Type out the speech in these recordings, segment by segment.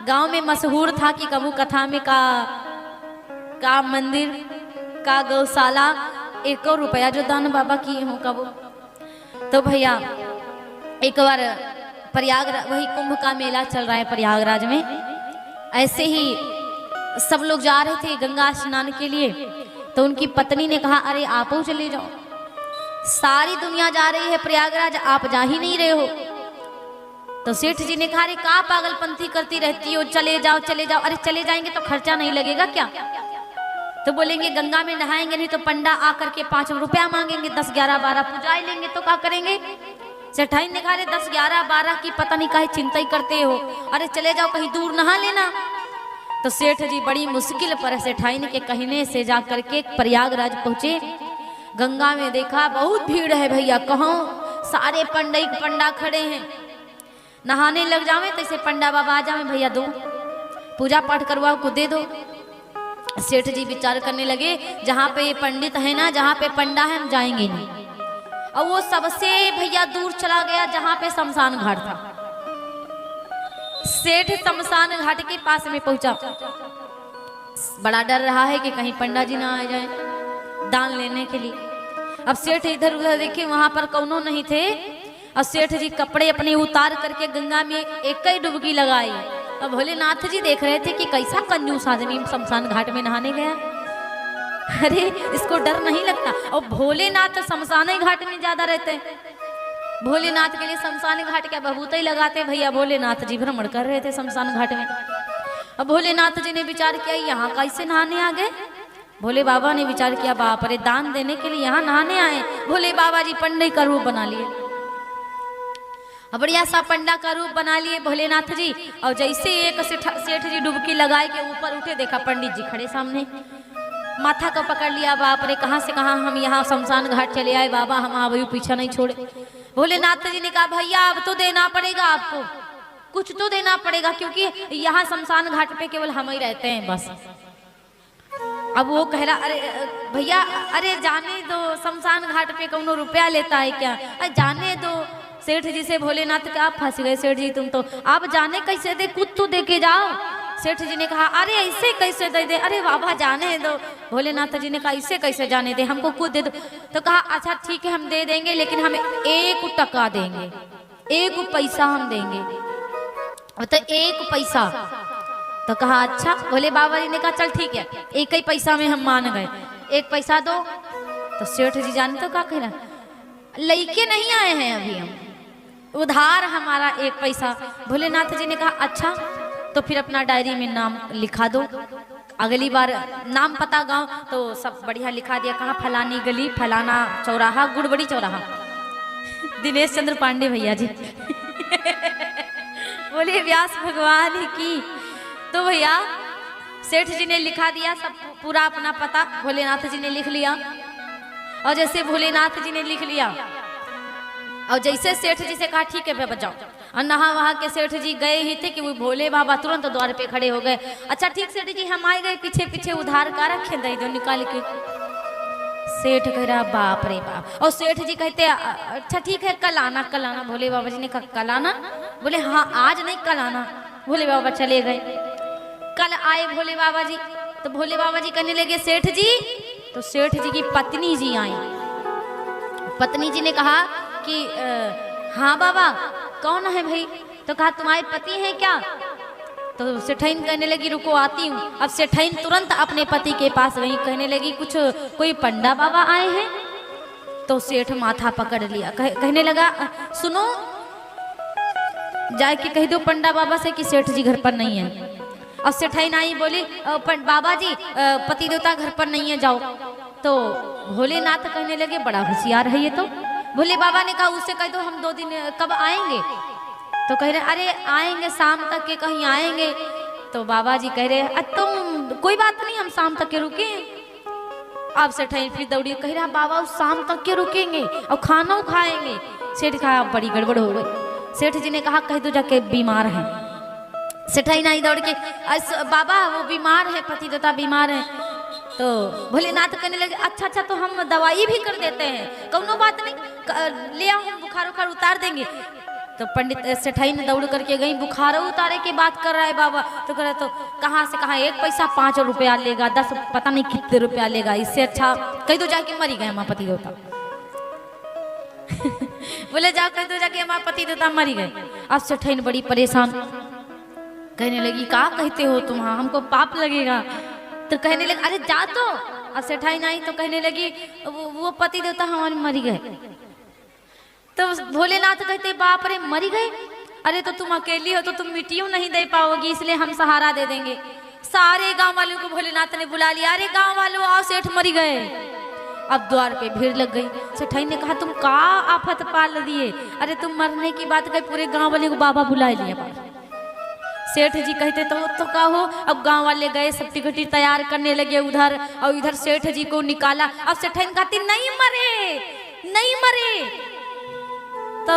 गांव में मशहूर था कि कबू कथा में का मंदिर का गौशाला 1 रुपया जो दान बाबा किए हो कबू। तो भैया एक बार प्रयागराज, वही कुंभ का मेला चल रहा है प्रयागराज में, ऐसे ही सब लोग जा रहे थे गंगा स्नान के लिए। तो उनकी पत्नी ने कहा अरे आप चले जाओ, सारी दुनिया जा रही है प्रयागराज, आप जा ही नहीं रहे हो। तो सेठ जी ने कहा अरे का पागलपंथी करती रहती हो, चले जाओ चले जाओ। अरे चले जाएंगे तो खर्चा नहीं लगेगा क्या? तो बोलेंगे गंगा में नहाएंगे नहीं तो पंडा आकर के 5 रुपया मांगेंगे, 10 11 12 पूजाएं लेंगे तो क्या करेंगे? सेठाई ने कहा 10 11 12 की पता नहीं काहे चिंता ही करते हो, अरे चले जाओ कहीं दूर नहा लेना। तो सेठ जी बड़ी मुश्किल पर सेठाइन के कहने से जा करके प्रयागराज पहुंचे। गंगा में देखा बहुत भीड़ है भैया, कहाँ सारे पंडा खड़े हैं। नहाने लग जावे तो ऐसे पंडा बाबा आ जावे, भैया दो पूजा पाठ करवाओ को दे दो। सेठ जी विचार करने लगे जहाँ पे ये पंडित है ना, जहाँ पे पंडा है हम जाएंगे नहीं। और वो सबसे भैया दूर चला गया जहाँ पे शमशान घाट था। सेठ शमशान घाट के पास में पहुंचा, बड़ा डर रहा है कि कहीं पंडा जी ना आ जाए दान लेने के लिए। अब सेठ इधर उधर देखे, वहां पर कौनो नहीं थे। और सेठ जी कपड़े अपने उतार करके गंगा में एक ही डुबकी लगाई। अब भोलेनाथ जी देख रहे थे कि कैसा कंजूस आदमी शमशान घाट में नहाने गया, अरे इसको डर नहीं लगता। और भोलेनाथ शमशान घाट में ज्यादा रहते हैं, भोलेनाथ के लिए शमशान घाट क्या बहुत ही लगाते भैया। भोलेनाथ जी भ्रमण कर रहे थे शमशान घाट में। अब भोलेनाथ जी ने विचार किया यहाँ कैसे नहाने आ गए। भोले बाबा ने विचार किया बाप रे दान देने के लिए यहाँ नहाने आए। भोले बाबा जी पंडे का रूप बना लिए, बढ़िया सा पंडा का रूप बना लिए भोलेनाथ जी। और जैसे एक सेठ जी डुबकी लगाए के ऊपर उठे, देखा पंडित जी खड़े सामने, माथा को पकड़ लिया, बाप रे कहाँ से कहाँ हम यहाँ शमशान घाट चले आए, बाबा हम अभी पीछा नहीं छोड़े। भोलेनाथ जी ने कहा भैया अब तो देना पड़ेगा, आपको कुछ तो देना पड़ेगा, क्योंकि यहाँ शमशान घाट पे केवल हम ही रहते हैं बस। अब वो कह रहा अरे भैया अरे जाने दो, शमशान घाट पे कौनो रुपया लेता है क्या, अरे जाने दो। सेठ जी से भोलेनाथ का आप फंस गए, सेठ जी तुम तो आप जाने कैसे दे, कुछ तो दे के जाओ। सेठ जी ने कहा अरे ऐसे कैसे दे दे, अरे बाबा जाने दो। भोलेनाथ जी ने कहा ऐसे कैसे जाने दे, हमको कुछ दे दो। तो कहा अच्छा ठीक है हम दे देंगे, लेकिन हमें 1 टका देंगे, 1 पैसा हम देंगे। तो 1 पैसा। तो कहा अच्छा। भोले बाबा जी ने कहा चल ठीक है 1 ही पैसा में हम मान गए, 1 पैसा दो। तो सेठ जी जाने तो क्या कह रहा, लइके नहीं आए हैं अभी हम, उधार हमारा 1 पैसा। भोलेनाथ जी ने कहा अच्छा तो फिर अपना डायरी में नाम लिखा दो, अगली बार नाम पता गांव तो सब बढ़िया लिखा दिया, कहाँ फलानी गली फलाना चौराहा गुड़बड़ी चौराहा, दिनेश चंद्र पांडे भैया जी बोले व्यास भगवान की। तो भैया सेठ जी ने लिखा दिया सब पूरा अपना पता, भोलेनाथ जी ने लिख लिया। और जैसे भोलेनाथ जी ने लिख लिया और जैसे सेठ जी से कहा ठीक है बजाओ, और नहा वहा के सेठ जी गए ही थे कि वो भोले बाबा तुरंत द्वार पे खड़े हो गए। अच्छा ठीक सेठ जी हम आए गए, पीछे पीछे उधार का रखे दे दो निकाल के। सेठ कह रहा बाप रे बाप। और सेठ जी कहते अच्छा ठीक है कल आना कल आना। भोले बाबा जी ने कहा कल आना, बोले हाँ आज नहीं कल आना। भोले बाबा चले गए। कल आए भोले बाबा जी, तो भोले बाबा जी कहने लगे सेठ जी। तो सेठ जी की पत्नी जी आई, पत्नी जी ने कहा कि हाँ बाबा कौन है भाई। तो कहा तुम्हारे पति हैं क्या। तो सेठाइन कहने लगी रुको आती हूँ। अब सेठाइन तुरंत अपने पति के पास गई, कहने लगी कुछ कोई पंडा बाबा आए हैं। तो सेठ माथा पकड़ लिया, कहने लगा सुनो जाके कह दो पंडा बाबा से कि सेठ जी घर पर नहीं है। और सेठाइन आई बोली बाबा जी पति देवता घर पर नहीं है जाओ। तो भोलेनाथ कहने लगे बड़ा होशियार है ये तो। भोले बाबा ने कहा उससे कह दो हम 2 दिन कब आएंगे। तो कह रहे अरे आएंगे शाम तक के कहीं आएंगे। तो बाबा जी कह रहे तुम कोई बात नहीं हम शाम तक के रुके। आप सेठाइन फिर दौड़ी कह रहा बाबा उस शाम तक के रुकेंगे और खाना खाएंगे। सेठ कहा बड़ी गड़बड़ हो गई। सेठ जी ने कहा कह दो जाके बीमार है। सेठाइन आई दौड़ के बाबा वो बीमार है, पति देवता बीमार है। तो भोलेनाथ कहने लगे अच्छा तो हम दवाई भी कर देते हैं, कौनो बात नहीं ले आओ हम बुखार उखार उतार देंगे। तो पंडित सेठाई ने दौड़ करके गई, बुखार उतारे की बात कर रहा है बाबा। तो कह रहा तो कहाँ से कहाँ, 1 पैसा 5 रुपया लेगा, 10 पता नहीं कितने रुपया लेगा, इससे अच्छा कहीं तो जाके मरी गए हमारा पति देवता। बोले जाओ कहीं तो जाके हमारा पति देवता मरी गए। अब सेठाई ने बड़ी परेशान, कहने लगी क्या कहते हो तुम, हमको पाप लगेगा। तो कहने लगे अरे जा तो। अब सेठाई नहीं तो कहने लगी वो पति देवता हमारे मरी गए। तो भोलेनाथ कहते बाप रे मरी गए, अरे तो तुम अकेली हो तो तुम मिट्टियों नहीं दे पाओगी, इसलिए हम सहारा दे देंगे। सारे गांव वालों को भोलेनाथ ने बुला लिया, अरे गांव वालों आओ सेठ मरी गए। अब द्वार पे भीड़ लग गई। सेठाई ने कहा तुम का आफत पाल दिए, अरे तुम मरने की बात कही, पूरे गांव वाले को बाबा बुला लिया। सेठ जी कहते तो का हो। अब गांव वाले गए, सब टिकटी तैयार करने लगे उधर, और इधर सेठ जी को निकाला। अब सेठाई ने कहती नहीं मरे नहीं मरे। तो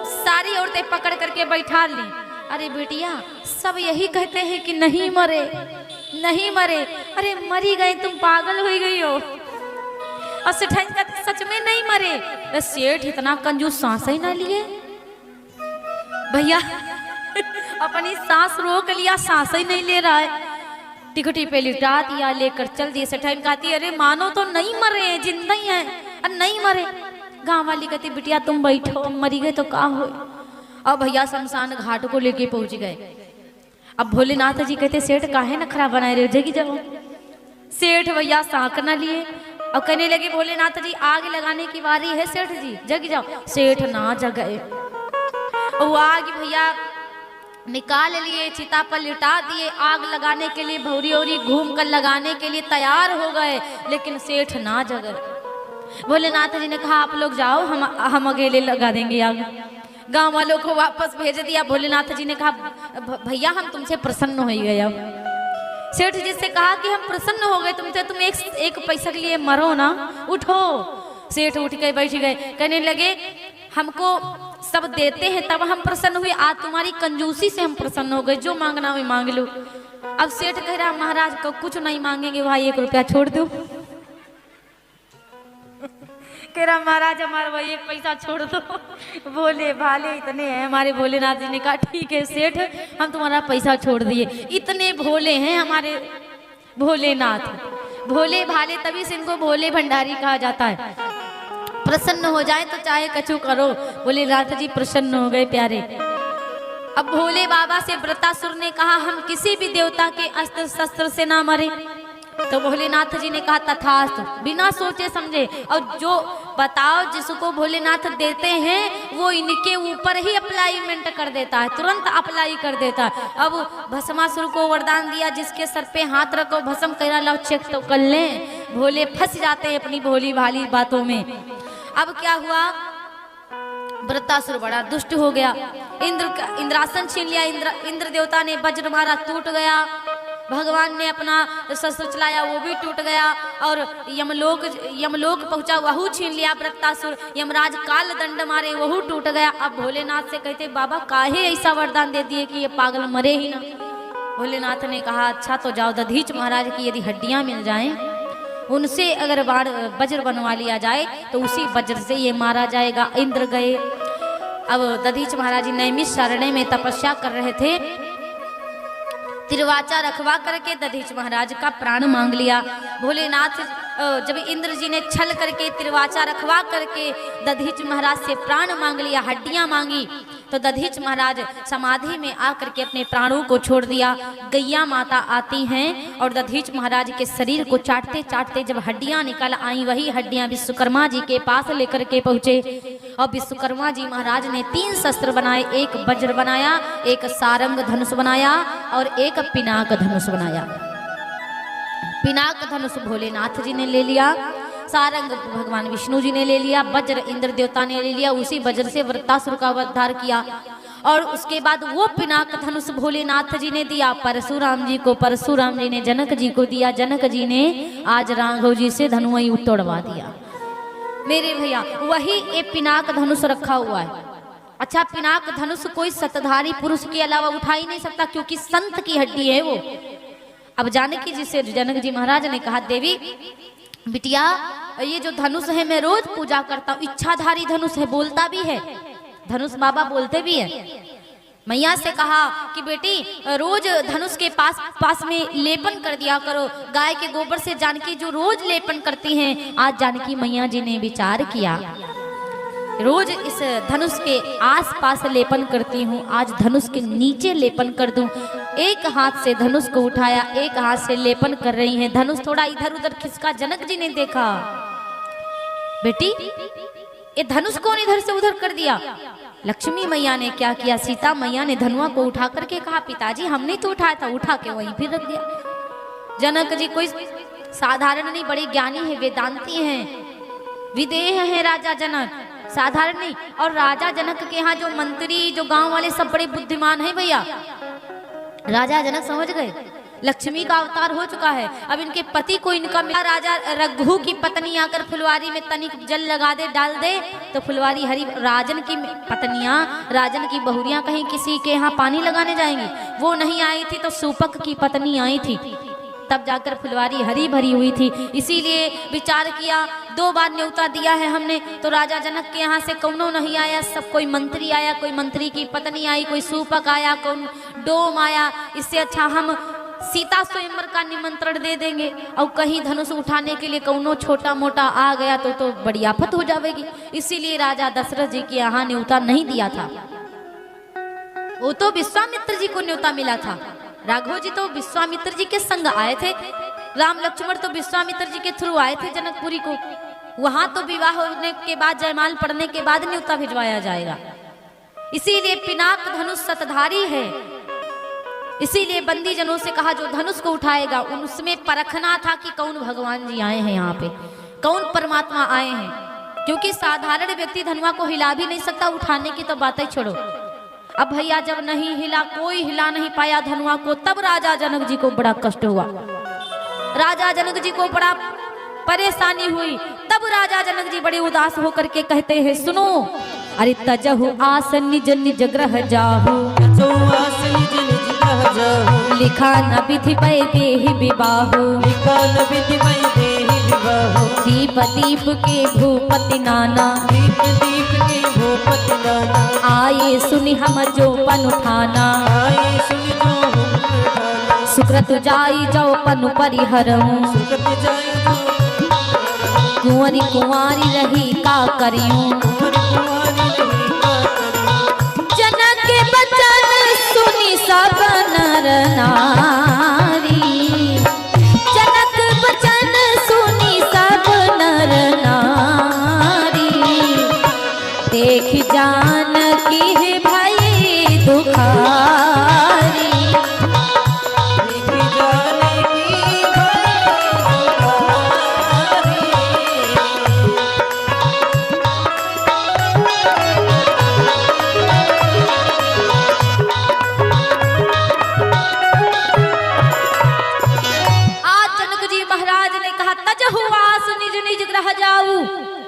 सारी औरतें पकड़ करके बैठा ली। अरे बेटिया सब यही कहते हैं कि नहीं मरे नहीं मरे, अरे मरी गए, तुम पागल हो गई हो। और सेठाई ने कहती सच में नहीं मरे। सेठ इतना कंजूस सांस ही ना लिए भैया, अपनी सांस रोक लिया, सांस ही नहीं ले रहा है, टिकटी पे लिटा दिया, लेकर चल दिए। सेठाई कहती अरे मानो तो नहीं मरे हैं, जिंदा ही है, अरे नहीं मरे। गांव वाली कहती बिटिया तुम बैठो, मरी गए तो का हो। अब भैया शमशान घाट को लेके पहुंच गए। अब भोलेनाथ जी कहते सेठ काहे नखरा बनाए रहे, जगी जाओ। सेठ भैया साक न लिए और कहने लगे भोलेनाथ जी आग लगाने की बारी है, सेठ जी जग जाओ। सेठ ना जगे, वो आग भैया निकाल लिए, चिता पर लिटा दिए, आग लगाने के लिए भौरी औरी घूम कर लगाने के लिए तैयार हो गए, लेकिन सेठ ना जगे। भोलेनाथ जी ने कहा आप लोग जाओ, हम अकेले लगा देंगे आग। गांव वालों को वापस भेज दिया। भोलेनाथ जी ने कहा भैया हम तुमसे प्रसन्न हो गए। अब सेठ जी से कहा कि हम प्रसन्न हो गए, तुम एक पैसा के लिए मरो ना, उठो। सेठ उठ के बैठ गए, कहने लगे हमको सब देते हैं तब हम प्रसन्न हुए, आज तुम्हारी कंजूसी से हम प्रसन्न हो गए, जो मांगना हो मांग लो। अब सेठ कह रहा महाराज को कुछ नहीं मांगेंगे भाई, 1 रुपया छोड़ दो। कह रहा महाराज हमारा वही 1 पैसा छोड़ दो, भोले भाले इतने हैं हमारे। भोलेनाथ जी ने कहा ठीक है सेठ हम तुम्हारा पैसा छोड़ दिए, इतने भोले हैं हमारे भोलेनाथ। भोले भाले तभी से इनको भोले भंडारी कहा जाता है। प्रसन्न हो जाए तो चाहे कछु करो। भोलेनाथ जी प्रसन्न हो गए प्यारे। अब भोले बाबा से वृत्तासुर ने कहा हम किसी भी देवता के अस्त्र शस्त्र से ना मरे। तो भोलेनाथ जी ने कहा तथास्तु, बिना सोचे समझे। और जो बताओ जिसको भोलेनाथ देते हैं वो इनके ऊपर ही अप्लाईमेंट कर देता है, तुरंत अप्लाई कर देता है। अब भस्मासुर को वरदान दिया जिसके सर पे हाथ रखो भस्म करा लो, चेक तो कर लें। भोले फंस जाते हैं अपनी भोली भाली बातों में। अब क्या हुआ, वृत्तासुर बड़ा दुष्ट हो गया, इंद्रासन छीन लिया। इंद्र देवता ने वज्र मारा, टूट गया। भगवान ने अपना शस्त्र चलाया, वो भी टूट गया। और यमलोक पहुंचा, वहू छीन लिया वृत्तासुर। यमराज काल दंड मारे, वहू टूट गया। अब भोलेनाथ से कहते बाबा काहे ऐसा वरदान दे दिए कि ये पागल मरे ही ना। भोलेनाथ ने कहा अच्छा तो जाओ, दधीच महाराज की यदि हड्डियां मिल जाएं, उनसे अगर वज्र बनवा लिया जाए तो उसी वज्र से ये मारा जाएगा। इंद्र गए। अब दधीच महाराज जी नैमिषारण्य में तपस्या कर रहे थे, तिरवाचा रखवा करके दधीच महाराज का प्राण मांग लिया। भोलेनाथ जब इंद्र जी ने छल करके तिरवाचा रखवा करके दधीच महाराज से प्राण मांग लिया, हड्डियां मांगी, तो दधीच महाराज समाधि में आकर के अपने प्राणों को छोड़ दिया। गैया माता आती हैं और दधीच महाराज के शरीर को चाटते चाटते जब हड्डियां निकल आई, वही हड्डियां विश्वकर्मा जी के पास लेकर के पहुंचे। और विश्वकर्मा जी महाराज ने 3 शस्त्र बनाए, एक वज्र बनाया, एक सारंग धनुष बनाया और एक पिनाक धनुष बनाया। पिनाक धनुष भोलेनाथ जी ने ले लिया, सारंग भगवान विष्णु जी ने ले लिया, वज्र इंद्र देवता ने ले लिया। उसी वज्र से वृत्तासुर का उद्धार किया। और उसके बाद वो पिनाक धनुष भोलेनाथ जी ने दिया परशुराम जी को, परशुराम जी ने जनक जी को दिया, जनक जी ने आज राघव जी से धनुई तोड़वा दिया। मेरे भैया वही एक पिनाक धनुष रखा हुआ है। अच्छा पिनाक धनुष कोई सतधारी पुरुष के अलावा उठा ही नहीं सकता, क्योंकि संत की हड्डी है वो। अब जानकी जी से जनक जी महाराज ने कहा देवी बिटिया ये जो धनुष है मैं रोज पूजा करता हूँ, इच्छाधारी धनुष है, बोलता भी है, धनुष बाबा बोलते भी हैं। मैया से कहा कि बेटी रोज धनुष के पास में लेपन कर दिया करो, गाय के गोबर से जानकी जो रोज लेपन करती हैं। आज जानकी मैया जी ने विचार किया, रोज इस धनुष के आसपास लेपन करती हूँ, आज धनुष के नीचे लेपन कर दूं। एक हाथ से धनुष को उठाया, एक हाथ से लेपन कर रही हैं। धनुष थोड़ा इधर उधर खिसका, जनक जी ने देखा, बेटी ये धनुष कौन इधर से उधर कर दिया? लक्ष्मी मैया ने क्या किया, सीता मैया ने धनुआ को उठा करके कहा, पिताजी हमने तो उठाया था, उठा के वहीं फिर रख दिया। जनक जी कोई साधारण नहीं, बड़े ज्ञानी है, वेदांती हैं, विदेह है राजा जनक, साधारण नहीं। और राजा जनक के यहाँ जो मंत्री, जो गांव वाले सब बड़े बुद्धिमान हैं भैया। राजा जनक समझ गए लक्ष्मी का अवतार हो चुका है, अब इनके पति को इनका मिला। राजा रघु की पत्नी आकर फुलवारी में तनिक जल लगा दे, डाल दे तो फुलवारी हरी। राजन की पत्नियां, राजन की बहुरियां कहीं किसी के यहाँ पानी लगाने जाएंगी, वो नहीं आई थी तो सूपक की पत्नी आई थी, तब जाकर फुलवारी हरी भरी हुई थी। इसीलिए विचार किया, 2 बार न्योता दिया है हमने, तो राजा जनक के यहाँ से कौनो नहीं आया, सब कोई मंत्री आया, कोई मंत्री की पत्नी आई, कोई सूपक आया, कौन डोम आया। इससे अच्छा हम सीता स्वयंवर का निमंत्रण दे देंगे, और कहीं धनुष उठाने के लिए कौनो छोटा मोटा आ गया तो बड़ी आफत हो जाएगी। इसीलिए राजा दशरथ जी के यहाँ न्योता नहीं दिया था, वो तो विश्वामित्र जी को न्योता मिला था। राघव जी तो विश्वामित्र जी के संग आए थे, राम लक्ष्मण तो विश्वामित्र जी के थ्रू आए थे जनकपुरी को। वहां तो विवाह होने के बाद, जयमाल पड़ने के बाद न्योता भिजवाया जाएगा। इसीलिए पिनाक धनुष सतधारी है, इसीलिए बंदी जनों से कहा जो धनुष को उठाएगा उसमें परखना था कि कौन भगवान जी आए हैं यहाँ पे, कौन परमात्मा आए हैं। क्योंकि साधारण व्यक्ति धनुआ को हिला भी नहीं सकता, उठाने की तो बातें छोड़ो। अब भैया जब नहीं हिला, कोई हिला नहीं पाया धनुआ को, तब राजा जनक जी को बड़ा कष्ट हुआ, राजा जनक जी को बड़ा परेशानी हुई। तब राजा जनक जी बड़े उदास होकर के कहते हैं, सुनो अरे तजहु आस निज निज ग्रह जाहु, लिखा न विधि पै देहि विबाहु, दीप दीप के भूपति नाना, आए सुनि हम जो पन उठाना, सुकृत जाई जो पनु परिहरऊं, कुंवरी कुंवारी रही का करियूं, जनक के बचन सुनी सब नर नारी, जनक बचन सुनी सब नर नारी, देख जानकी है भाई दुखारी,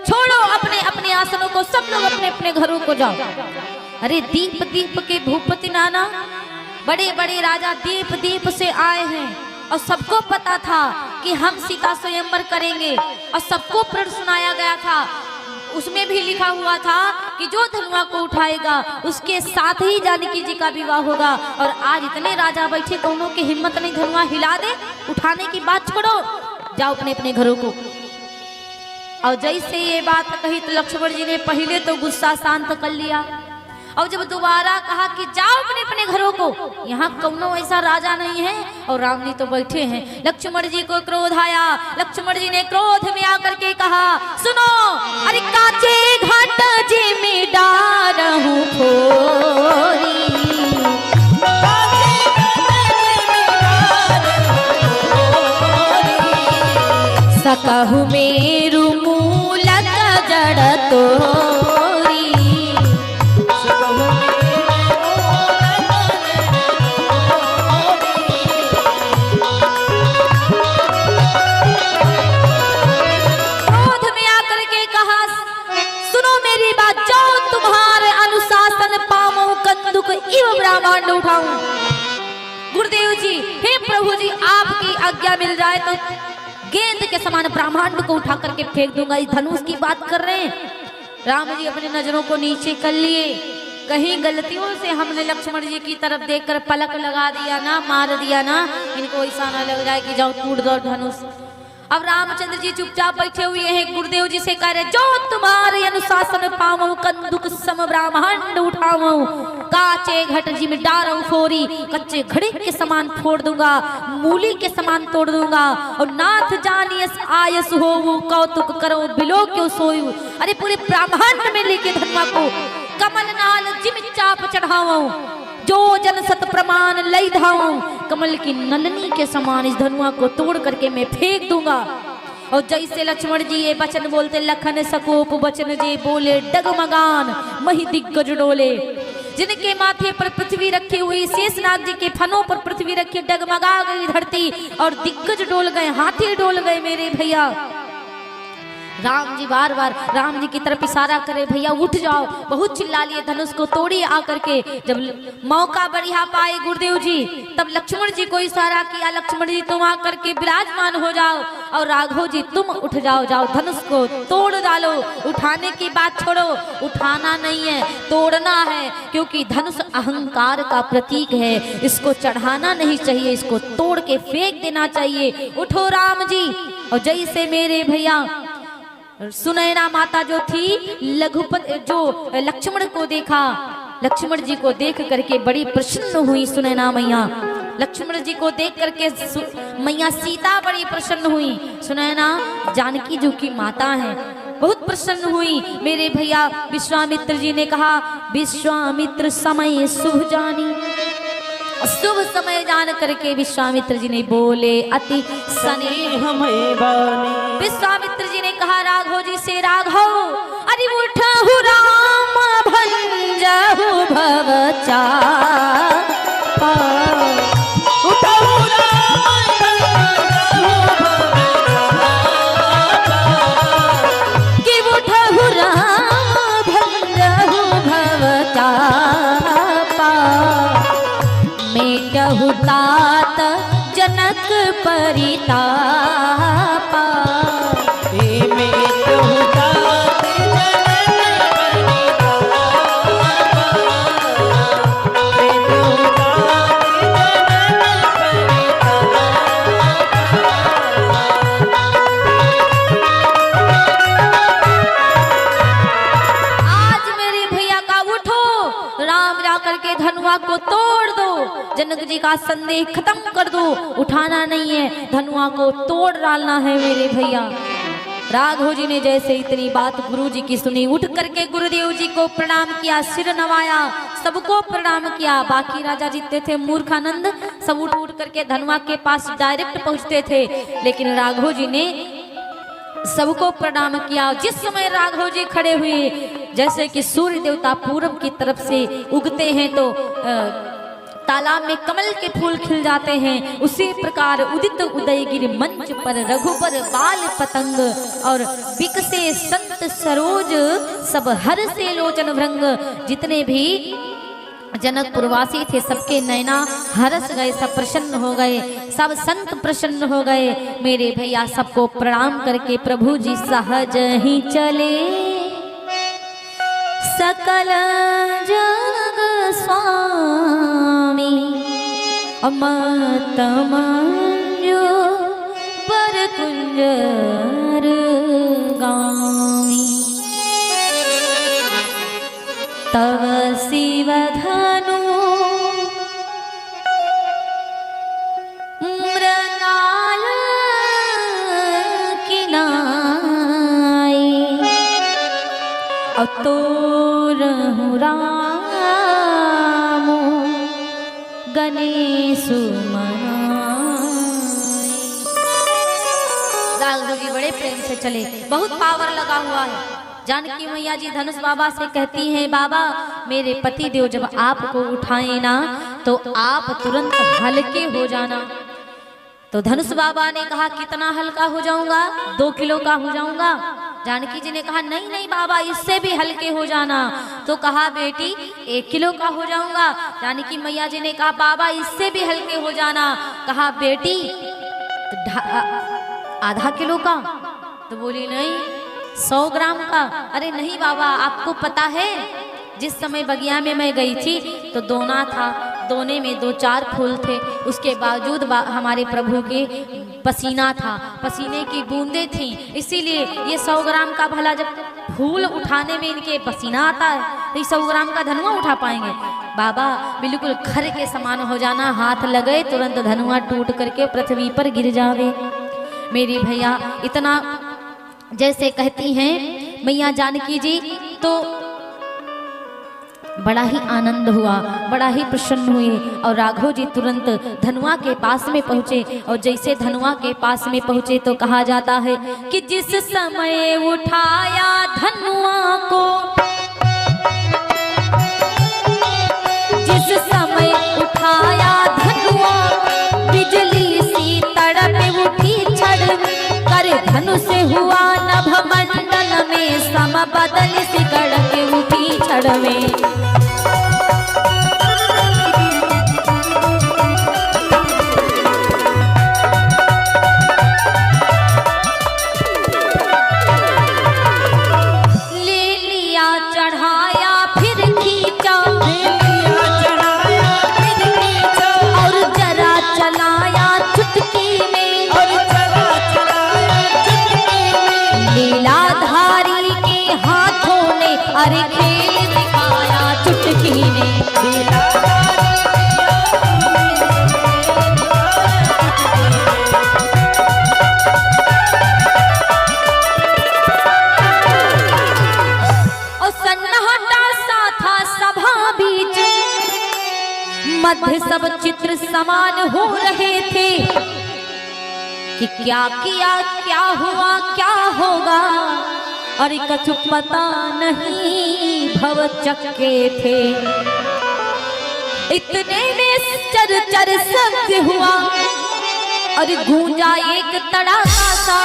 छोड़ो अपने अपने आसनों को, सब लोग अपने अपने घरों को जाओ। अरे दीप दीप के भूपति नाना, बड़े बड़े राजा दीप दीप से आए हैं, और सबको पता था कि हम सीता स्वयंवर करेंगे, और सबको प्रण सुनाया गया था। उसमें भी लिखा हुआ था कि जो धनुआ को उठाएगा उसके साथ ही जानकी जी का विवाह होगा। और आज इतने राजा बैठे, कौनों की हिम्मत नहीं धनुआ हिला दे, उठाने की बात छोड़ो, जाओ अपने अपने घरों को। और जैसे ये बात कही तो लक्ष्मण जी ने पहले तो गुस्सा शांत कर लिया, और जब दोबारा कहा कि जाओ अपने अपने घरों को, यहाँ कौनो ऐसा राजा नहीं है, और राम जी तो बैठे हैं। लक्ष्मण जी को क्रोध आया, लक्ष्मण जी ने क्रोध में आकर के कहा, सुनो अरे काचे घाट जी में डारहूं फोरी, सकहु मेरु मूलक जड़ तोरी, क्रोध में आकर के कहा, सुनो मेरी बात, जाओ तुम्हारे अनुशासन पामो कंदुक इव ब्रह्मांड उठाऊं। गुरुदेव जी, हे प्रभु जी, आपकी आज्ञा मिल जाए तो गेंद के समान ब्रह्मांड को उठा करके फेंक दूंगा। इस धनुष की बात कर रहे हैं, राम जी अपनी नजरों को नीचे कर लिए, कहीं गलतियों से हमने लक्ष्मण जी की तरफ देखकर पलक लगा दिया ना, मार दिया ना, इनको ऐसा ना लग जाए कि जाओ टूट दो धनुष। अब रामचंद्र जी चुपचाप बैठे हुए हैं, गुरुदेव जी से कह रहे जो तुम्हारे अनुशासन पावो, कंदुक सम ब्रह्मांड उठावो, काचे घट जी में डारो फोरी, कच्चे घड़े के समान फोड़ दूंगा, मूली के समान तोड़ दूंगा, और नाथ जानियस आयस हो वो कौतुक करो बिलो क्यों सोयु। अरे पूरे ब्रह्मांड में लेके धनुआ को कमल नाल जिम चाप चढ़ाओ, जो जन सत प्रमाण लई धाओ, कमल की नलनी के समान इस धनुआ को तोड़ करके मैं फेंक दूंगा। और जैसे लक्ष्मण जी ये वचन बोलते, लखन सकोप वचन जे बोले, डगमगान मही दिग्गज डोले। जिनके माथे पर पृथ्वी रखी हुई, शेषनाग जी के फनों पर पृथ्वी रखी, डगमगा गई धरती और दिग्गज डोल गए, हाथी डोल गए मेरे भैया। राम जी बार बार राम जी की तरफ इशारा करे, भैया उठ जाओ, बहुत चिल्ला लिए, धनुष को तोड़िए आकर के। जब मौका बढ़िया पाए गुरुदेव जी, तब लक्ष्मण जी को इशारा किया, लक्ष्मण जी तुम आकर के विराजमान हो जाओ, और राघव जी तुम उठ जाओ, जाओ धनुष को तोड़ डालो। उठाने की बात छोड़ो, उठाना नहीं है तोड़ना है, क्योंकि धनुष अहंकार का प्रतीक है, इसको चढ़ाना नहीं चाहिए, इसको तोड़ के फेंक देना चाहिए। उठो राम जी। और जैसे मेरे भैया सुनैना माता जो थी, लघुपति जो लक्ष्मण को देखा, लक्ष्मण जी को देख करके बड़ी प्रसन्न हुई सुनैना मैया। लक्ष्मण जी को देख करके मैया सीता बड़ी प्रसन्न हुई। सुनैना जानकी जी की माता है, बहुत प्रसन्न हुई। मेरे भैया विश्वामित्र जी ने कहा, विश्वामित्र समय शुभ जानी, शुभ समय जान करके विश्वामित्र जी ने बोले, अति स्नेहमय बानी। विश्वामित्र जी ने कहा राघव जी से, राघव अरे उठहु राम भंजहु भवचापा, उठहु राम भंजहु भवचापा, कि उठहु राम भंजहु भवचापा, मेटहु तात जनक परितापा, मेटहु तात जनक परितापा, मेटहु तात जनक परितापा। आज मेरे भैया का उठो, राम जा करके धनुआ को तोड़ दो, जनक जी का संदेह खत्म कर दो, उठाना नहीं है, धनुआ को तोड़ डालना है मेरे भैया। राघव जी ने जैसे इतनी बात गुरु जी की सुनी, उठ करके गुरुदेव जी को प्रणाम किया, सिर नवाया, सबको प्रणाम किया। बाकी राजा जितने थे मूर्खानंद सब उठ उठ करके धनुआ के पास डायरेक्ट पहुंचते थे, लेकिन राघव जी ने सबको प्रणाम किया। जिस समय राघव जी खड़े हुए, जैसे कि सूर्य देवता पूरब की तरफ से उगते हैं तो तालाब में कमल के फूल खिल जाते हैं, उसी प्रकार उदित उदयगिरि मंच पर रघुबर बाल पतंग, और बिकसे संत सरोज सब हर से लोचन भृंग। जितने भी जनकपुरवासी थे सबके नैना हरस गए, सब प्रसन्न हो गए, सब संत प्रसन्न हो गए। मेरे भैया सबको प्रणाम करके प्रभु जी सहज ही चले, सकल जग स्वामी अमत मंजू पर कुंजर गामी, तव शिव धनु मृणाल किनाई, तोरहु राम गणेश मनाई। राघव जी बड़े प्रेम से चले, बहुत पावर लगा हुआ है। जानकी मैया जी धनुष बाबा से कहती हैं, बाबा मेरे पति देव जब आपको उठाए ना तो आप तुरंत हल्के हो जाना। तो धनुष बाबा ने कहा कितना हल्का हो जाऊंगा, 2 किलो का हो जाऊंगा। जानकी जी ने कहा नहीं नहीं बाबा इससे भी हल्के हो जाना। तो कहा बेटी 1 किलो का हो जाऊंगा। जानकी मैया जी ने कहा बाबा इससे भी हल्के हो जाना। कहा बेटी आधा किलो का। तो बोली नहीं 100 ग्राम का? अरे नहीं बाबा, आपको पता है जिस समय बगिया में मैं गई थी तो दोना था, दोने में 2-4 फूल थे, उसके बावजूद हमारे प्रभु के पसीना था, पसीने की बूंदें थी, इसीलिए ये 100 ग्राम का भला जब फूल उठाने में इनके पसीना आता है तो 100 ग्राम का धनुआ उठा पाएंगे? बाबा बिल्कुल खर के समान हो जाना, हाथ लगे तुरंत धनुआ टूट करके पृथ्वी पर गिर जावे। मेरे भैया इतना जैसे कहती हैं मैया जानकी जी, तो बड़ा ही आनंद हुआ, बड़ा ही प्रसन्न हुए और राघव जी तुरंत धनुआ के पास में पहुंचे। और जैसे धनुआ के पास में पहुंचे तो कहा जाता है कि जिस समय उठाया धनुआ को, जिस समय उठाया धनुआ, बिजली सी तड़प उठी छड़, कर धनु से हुआ नभ मंडल में, सम बदल से कड़क उठी छड़ में। अरे खेल दिखाया चुटकी ने, और सन्नाटा सा था सभा बीच, मध्य सब चित्र समान हो रहे थे कि क्या किया, क्या हुआ, क्या होगा, अरे कछु पता नहीं भव चक्के थे। इतने में चर चर शब्द हुआ और गूंजा एक तड़ाका सा,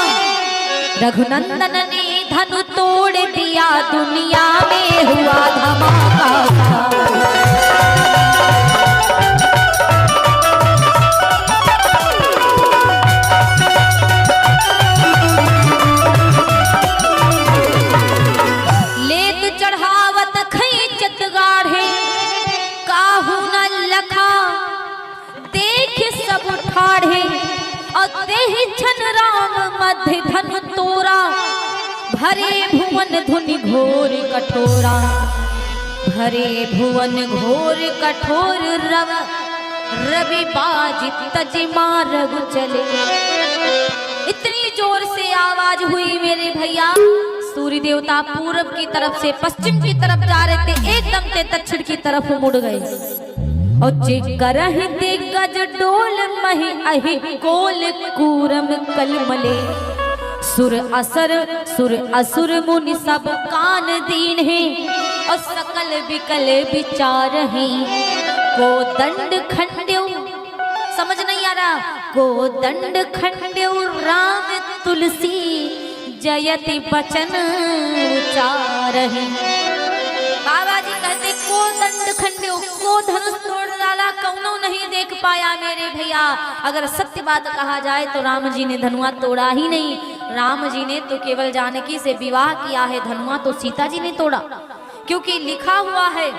रघुनंदन ने धनु तोड़ दिया, दुनिया में हुआ धमाका सा। राम मध्य धनु तोरा, भरे भुवन धुनि घोर कठोरा, भरे भुवन घोर कठोर, रवि बाज तजिमा रघु चले। इतनी जोर से आवाज हुई मेरे भैया, सूर्य देवता पूरब की तरफ से पश्चिम की तरफ जा रहे थे, एकदम से दक्षिण की तरफ मुड़ गए। और जे करहि दिग्गज डोल महि अहि कोल कूरम कलमले, सुर असुर मुनि सब कान दीन है, और सकल विकल विचार हैं, को दंड खंड्यो, समझ नहीं आ रहा, को दंड खंड्यो राम तुलसी, जयति बचन उचार हैं। बाबा जी कहते को दंड खंड्यो, को धनुष तोड़ डाला, कौनो नहीं देख पाया मेरे भैया। अगर सत्य बात कहा जाए तो राम जी ने धनुआ तोड़ा ही नहीं, राम जी ने तो केवल जानकी से विवाह किया है, धनुआ तो सीता जी ने तोड़ा, क्योंकि लिखा हुआ है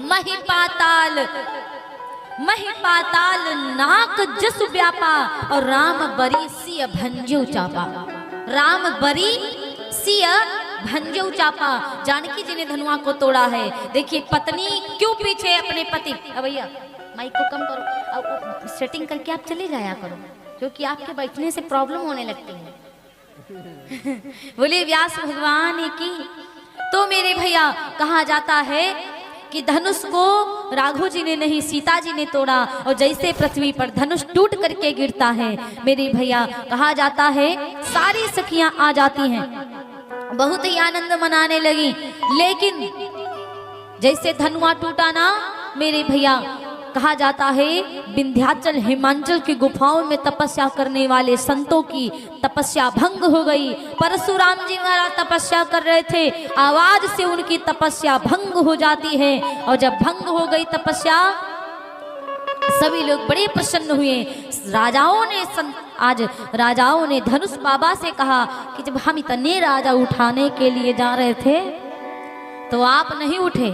महिपाताल नाक जस व्यापा, और राम बरी सिय भंजो चापा, राम बरी सिय भंजो चापा। जानकी जी ने धनुआ को तोड़ा है। देखिए पत्नी क्यों पीछे अपने पति, भैया माइक को कम करो, अब सेटिंग करके आप चले जाया करो, क्योंकि आपके बैठने से प्रॉब्लम होने लगती है। बोले व्यास भगवान की। तो मेरे भैया कहा जाता है कि धनुष को राघव जी ने नहीं सीता जी ने तोड़ा, और जैसे पृथ्वी पर धनुष टूट करके गिरता है मेरे भैया, कहा जाता है सारी सखियां आ जाती हैं, बहुत ही आनंद मनाने लगी। लेकिन जैसे धनुआ टूटा ना मेरे भैया, कहा जाता है विंध्याचल हिमांचल की गुफाओं में तपस्या करने वाले संतों की तपस्या भंग हो गई। परशुराम जी महाराज तपस्या कर रहे थे, आवाज से उनकी तपस्या भंग हो जाती है, और जब भंग हो गई तपस्या सभी लोग बड़े प्रसन्न हुए। आज राजाओं ने धनुष बाबा से कहा कि जब हम इतने राजा उठाने के लिए जा रहे थे तो आप नहीं उठे,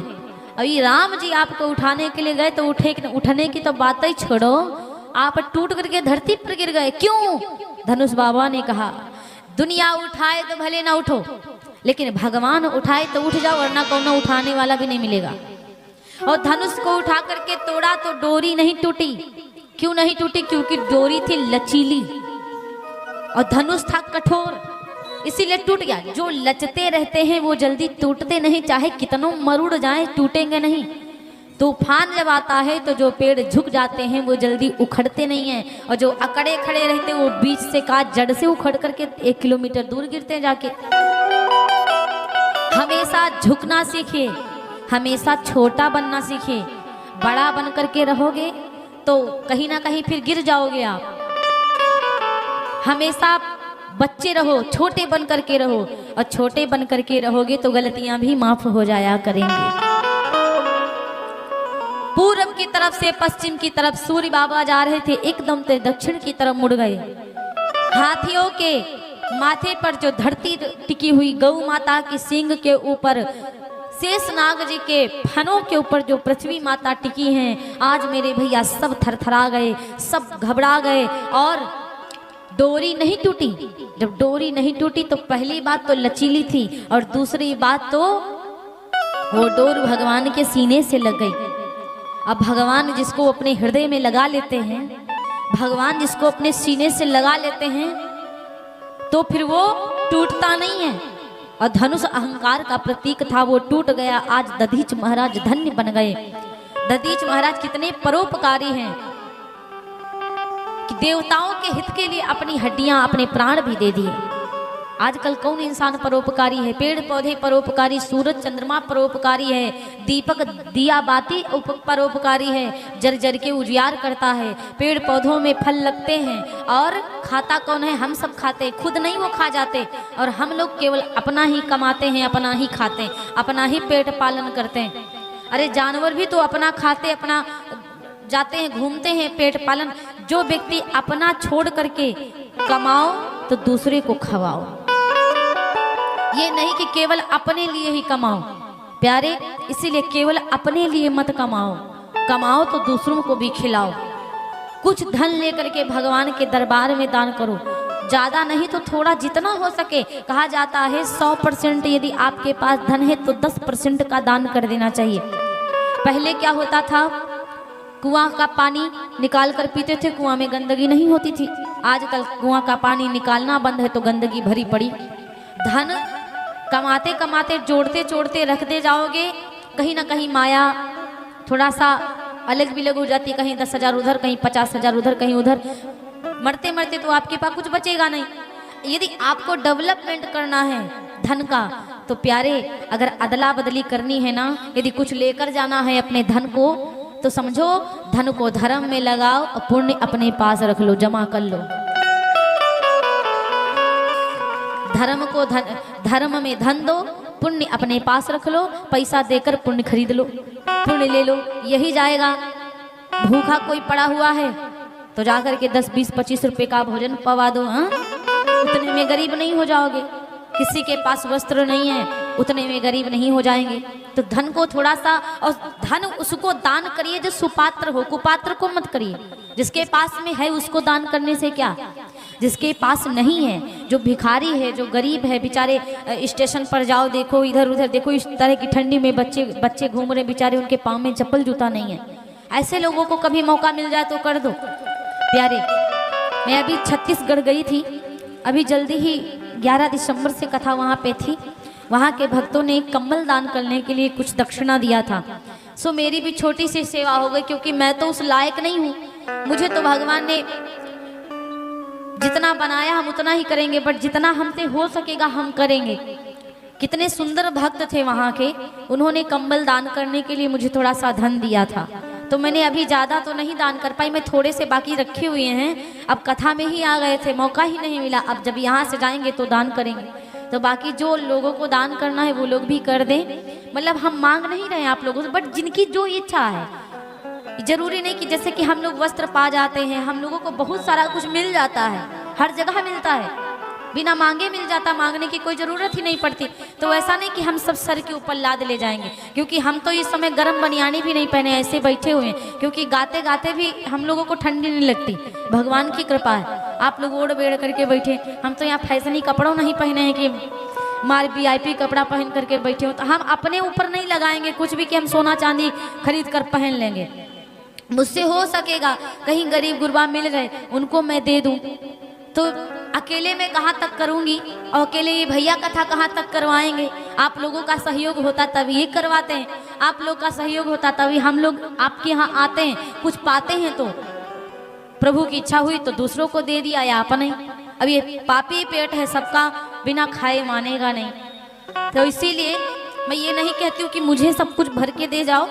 अभी राम जी आपको उठाने के लिए गए तो उठने की तो बात ही छोड़ो, आप टूट करके धरती पर गिर गए। क्यों? धनुष बाबा ने कहा दुनिया उठाए तो भले ना उठो, लेकिन भगवान उठाए तो उठ जाओ, वरना कौन उठाने वाला भी नहीं मिलेगा। और धनुष को उठा करके तोड़ा तो डोरी नहीं टूटी। क्यों नहीं टूटी? क्योंकि डोरी थी लचीली और धनुष था कठोर, इसीलिए टूट गया। जो लचते रहते हैं वो जल्दी टूटते नहीं, चाहे कितनों मरुड़ जाए टूटेंगे नहीं। तूफान जब आता है तो जो पेड़ झुक जाते हैं वो जल्दी उखड़ते नहीं हैं, और जो अकड़े खड़े रहते हैं वो बीच से काट जड़ से उखड़ करके 1 किलोमीटर दूर गिरते हैं जाके। हमेशा झुकना सीखे, हमेशा छोटा बनना सीखे। बड़ा बन करके रहोगे तो कहीं ना कहीं फिर गिर जाओगे आप। हमेशा बच्चे रहो, छोटे बन करके रहो, और छोटे बन करके रहोगे तो गलतियां भी माफ हो जाया करेंगी। पूरब की तरफ से पश्चिम की तरफ सूर्य बाबा जा रहे थे, एकदम से दक्षिण की तरफ मुड़ गए। हाथियों के माथे पर जो धरती टिकी हुई, गौ माता की सींग के ऊपर, शेषनाग जी के फनों के ऊपर जो पृथ्वी माता टिकी हैं, आज मेरे भैया सब थरथरा गए, सब घबरा गए। और डोरी नहीं टूटी। जब डोरी नहीं टूटी तो पहली बात तो लचीली थी, और दूसरी बात तो वो डोर भगवान के सीने से लग गई। अब भगवान जिसको अपने हृदय में लगा लेते हैं, भगवान जिसको अपने सीने से लगा लेते हैं, तो फिर वो टूटता नहीं है। और धनुष अहंकार का प्रतीक था, वो टूट गया। आज दधीच महाराज धन्य बन गए। दधीच महाराज कितने परोपकारी हैं कि देवताओं के हित के लिए अपनी हड्डियां, अपने प्राण भी दे दिए। आजकल कौन इंसान परोपकारी है? पेड़ पौधे परोपकारी, सूरज चंद्रमा परोपकारी है, दीपक दिया बाती परोपकारी है, जर जर के उजियार करता है। पेड़ पौधों में फल लगते हैं और खाता कौन है? हम सब खाते हैं, खुद नहीं वो खा जाते। और हम लोग केवल अपना ही कमाते हैं, अपना ही खाते हैं, अपना ही पेट पालन करते हैं। अरे जानवर भी तो अपना खाते, अपना जाते हैं, घूमते हैं, पेट पालन। जो व्यक्ति अपना छोड़ करके कमाओ तो दूसरे को खवाओ, ये नहीं कि केवल अपने लिए ही कमाओ। प्यारे, इसीलिए केवल अपने लिए मत कमाओ, कमाओ तो दूसरों को भी खिलाओ। कुछ धन लेकर के भगवान के दरबार में दान करो, ज्यादा नहीं तो थोड़ा, जितना हो सके। कहा जाता है 100% यदि आपके पास धन है तो 10% का दान कर देना चाहिए। पहले क्या होता था, कुआं का पानी निकाल कर पीते थे, कुआं में गंदगी नहीं होती थी। आजकल कुआं का पानी निकालना बंद है तो गंदगी भरी पड़ी। धन कमाते कमाते जोड़ते जोड़ते रखते जाओगे, कहीं ना कहीं माया थोड़ा सा अलग बिलग हो जाती, कहीं 10,000 उधर, कहीं 50,000 उधर, कहीं उधर। मरते मरते तो आपके पास कुछ बचेगा नहीं। यदि आपको डेवलपमेंट करना है धन का तो प्यारे, अगर अदला बदली करनी है ना, यदि कुछ लेकर जाना है अपने धन को, तो समझो धन को धर्म में लगाओ और पुण्य अपने पास रख लो, जमा कर लो। धर्म को धर्म में धन दो, पुण्य अपने पास रख लो, पैसा देकर पुण्य खरीद लो, पुण्य ले लो, यही जाएगा। भूखा कोई पड़ा हुआ है तो जाकर के 10, 20, 25 रुपए का भोजन पवा दो। हाँ, उतने में गरीब नहीं हो जाओगे। किसी के पास वस्त्र नहीं है, उतने में गरीब नहीं हो जाएंगे। तो धन को थोड़ा सा, और धन उसको दान करिए जो सुपात्र हो, कुपात्र को मत करिए। जिसके पास में है उसको दान करने से क्या, जिसके पास नहीं है, जो भिखारी है, जो गरीब है, बेचारे स्टेशन पर जाओ, देखो इधर उधर देखो, इस तरह की ठंडी में बच्चे घूम रहे बेचारे, उनके पाँव में चप्पल जूता नहीं है। ऐसे लोगों को कभी मौका मिल जाए तो कर दो। प्यारे, मैं अभी छत्तीसगढ़ गई थी, अभी जल्दी ही 11 दिसंबर से कथा वहाँ पे थी। वहाँ के भक्तों ने कम्बल दान करने के लिए कुछ दक्षिणा दिया था। सो मेरी भी छोटी सी सेवा हो गई, क्योंकि मैं तो उस लायक नहीं हूँ। मुझे तो भगवान ने जितना बनाया हम उतना ही करेंगे, बट जितना हमसे हो सकेगा हम करेंगे। कितने सुंदर भक्त थे वहाँ के, उन्होंने कम्बल दान करने के लिए मुझे थोड़ा सा धन दिया था। तो मैंने अभी ज़्यादा तो नहीं दान कर पाई, मैं थोड़े से बाकी रखे हुए हैं। अब कथा में ही आ गए थे, मौका ही नहीं मिला। अब जब यहाँ से जाएंगे तो दान करेंगे। तो बाकी जो लोगों को दान करना है वो लोग भी कर दें। मतलब हम मांग नहीं रहे हैं आप लोगों से, बट जिनकी जो इच्छा है, जरूरी नहीं कि जैसे कि हम लोग वस्त्र पा जाते हैं, हम लोगों को बहुत सारा कुछ मिल जाता है, हर जगह मिलता है, बिना मांगे मिल जाता, मांगने की कोई ज़रूरत ही नहीं पड़ती। तो ऐसा नहीं कि हम सब सर के ऊपर लाद ले जाएंगे, क्योंकि हम तो इस समय गर्म बनियानी भी नहीं पहने, ऐसे बैठे हुए हैं, क्योंकि गाते गाते भी हम लोगों को ठंडी नहीं लगती। भगवान की कृपा है, आप लोग ओढ़ बेड़ करके बैठे, हम तो यहाँ फैशनी कपड़ों नहीं पहने हैं कि मार VIP कपड़ा पहन करके बैठे हो। तो हम अपने ऊपर नहीं लगाएंगे कुछ भी कि हम सोना चांदी खरीद कर पहन लेंगे। मुझसे हो सकेगा कहीं गरीब गुरबा मिल गए, उनको मैं दे दूं, तो अकेले में कहाँ तक करूंगी, और अकेले ये भैया कथा कहाँ तक करवाएंगे। आप लोगों का सहयोग होता तभी ये करवाते हैं, आप लोग का सहयोग होता तभी हम लोग आपके यहाँ आते हैं, कुछ पाते हैं। तो प्रभु की इच्छा हुई तो दूसरों को दे दिया या अपने। अब ये पापी पेट है, सबका बिना खाए मानेगा नहीं। तो इसीलिए मैं ये नहीं कहती हूँ कि मुझे सब कुछ भर के दे जाओ,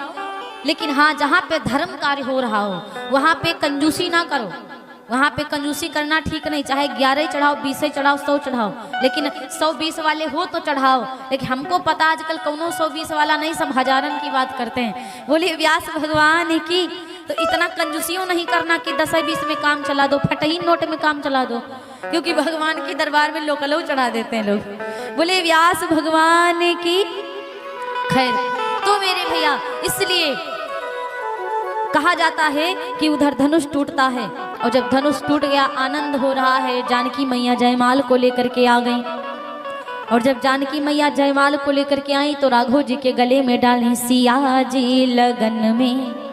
लेकिन हाँ, जहाँ पे धर्म कार्य हो रहा हो वहाँ पे कंजूसी ना करो। वहाँ पे कंजूसी करना ठीक नहीं, चाहे 11 चढ़ाओ, 20 चढ़ाओ, 100 चढ़ाओ, लेकिन 120 वाले हो तो चढ़ाओ। लेकिन हमको पता आजकल कौनो 120 वाला नहीं, सब हजारन की बात करते हैं। बोलिए व्यास भगवान की। तो इतना कंजूसियों नहीं करना कि 10-20 में काम चला दो, फटही नोट में काम चला दो, क्योंकि भगवान के दरबार में लोकलो चढ़ा देते हैं लोग। बोले व्यास भगवान की। खैर, तो मेरे भैया, इसलिए कहा जाता है कि उधर धनुष टूटता है, और जब धनुष टूट गया आनंद हो रहा है। जानकी मैया जयमाल को लेकर के आ गई, और जब जानकी मैया जयमाल को लेकर के आई तो राघव जी के गले में डाली, सिया जी लगन में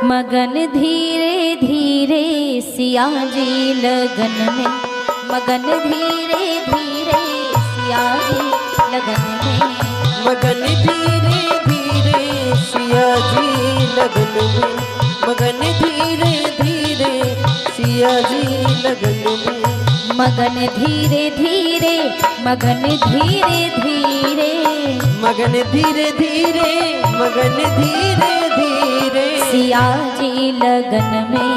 मगन धीरे धीरे, सिया जी लगन में मगन धीरे धीरे, सिया जी लगन में मगन धीरे धीरे, सिया जी लगन में मगन धीरे धीरे, सिया जी लगन में मगन धीरे धीरे, मगन धीरे धीरे, मगन धीरे धीरे, मगन धीरे धीरे, सिया जी लगन में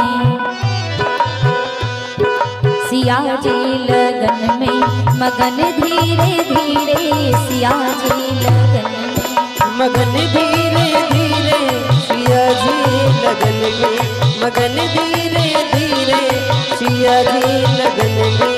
सिया जी लगन में मगन धीरे धीरे, सिया जी लगन में मगन धीरे धीरे, सिया जी लगन में मगन धीरे धीरे, सिया जी लगन में।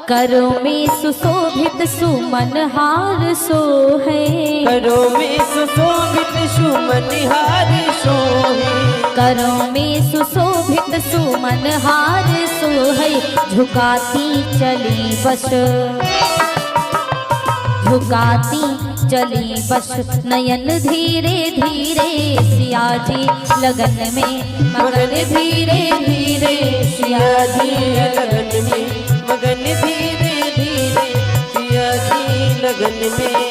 करो में सुशोभित सुमन हार सो है, करो में सुशोभित सुमन हार सो है, करो में सुशोभित सुमन हार सो है, झुकाती चली बस झुकाती चली बस, नयन धीरे धीरे, सिया जी लगन में मगन धीरे धीरे, सिया जी लगन में मगन धीरे धीरे, सिया जी लगन में।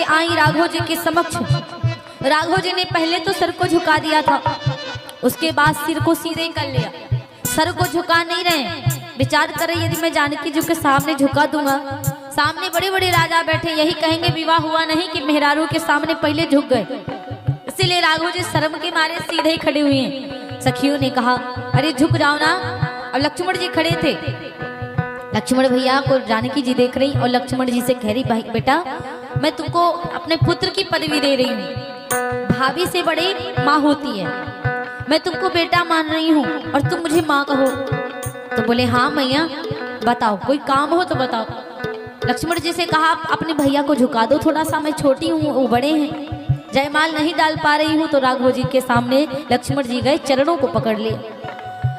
आई राघव जी के समक्ष। राघव जी ने पहले तो सर को झुका दिया था, उसके बाद सिर को सीधे कर लिया। सर को झुका नहीं रहे, विचार कर रहे यदि मैं जानकी जी के सामने झुका दूंगा, सामने बड़े बड़े राजा बैठे, यही कहेंगे विवाह हुआ नहीं कि मेहरारू के सामने पहले झुक गए। इसीलिए राघव जी शर्म के मारे सीधे ही खड़े हुए हैं। सखियों ने कहा अरे झुक जाओ ना। अब लक्ष्मण जी खड़े थे, लक्ष्मण भैया को जानकी जी देख रही और लक्ष्मण जी से कह रही भाई बेटा मैं तुमको अपने पुत्र की पदवी दे रही हूँ, भाभी से बड़े माँ होती है, मैं तुमको बेटा मान रही हूँ और तुम मुझे माँ कहो। तो बोले हाँ मैया बताओ, कोई काम हो तो बताओ। लक्ष्मण जी से कहा अपने भैया को झुका दो थोड़ा सा, मैं छोटी हूँ वो बड़े हैं। जयमाल नहीं डाल पा रही हूँ तो राघव जी के सामने लक्ष्मण जी गए, चरणों को पकड़ लिए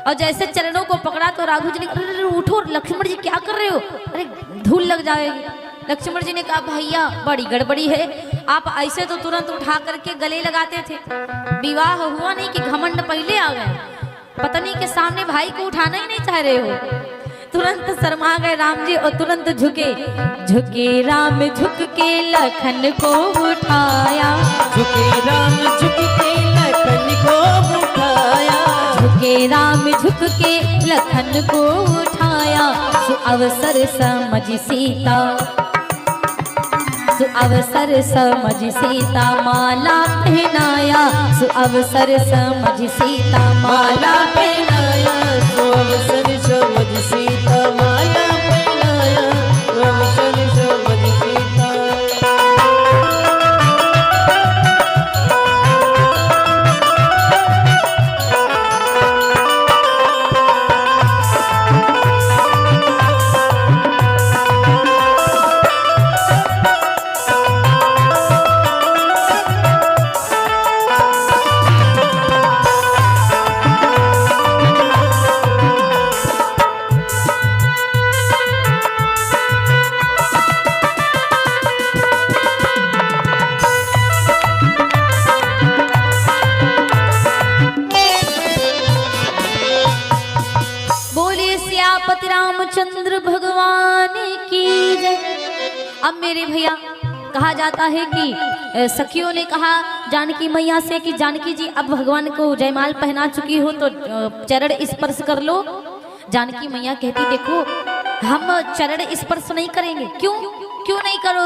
और जैसे चरणों को पकड़ा तो राघव जी ने कहा, अरे उठो लक्ष्मण जी क्या कर रहे हो, अरे धूल लग जाएगी। लक्ष्मण जी ने कहा भैया बड़ी गड़बड़ी है, आप ऐसे तो तुरंत उठा करके गले लगाते थे, विवाह हुआ नहीं कि घमंड पहले आ गए, पत्नी के सामने भाई को उठाना ही नहीं चाह रहे हो। तुरंत शर्मा गए राम जी और तुरंत झुके, झुके राम झुक के लखन को उठाया, झुके राम झुक के लखन को उठाया, झुके राम झुक के लखन को उठाया, सु अवसर समझ सीता, सु अवसर समझ सीता माला पहनाया, सु अवसर समझ सीता माला पहनाया, तो अवसर समझ सीता माला पहनाया, तो अवसर समझ सीता। सियापति रामचंद्र भगवान की जय। अब मेरे भैया कहा जाता है कि सखियों ने कहा जानकी मैया से कि जानकी जी अब भगवान को जयमाल पहना चुकी हो तो चरण स्पर्श कर लो। जानकी मैया कहती देखो हम चरण स्पर्श नहीं करेंगे। क्यों नहीं करोगे?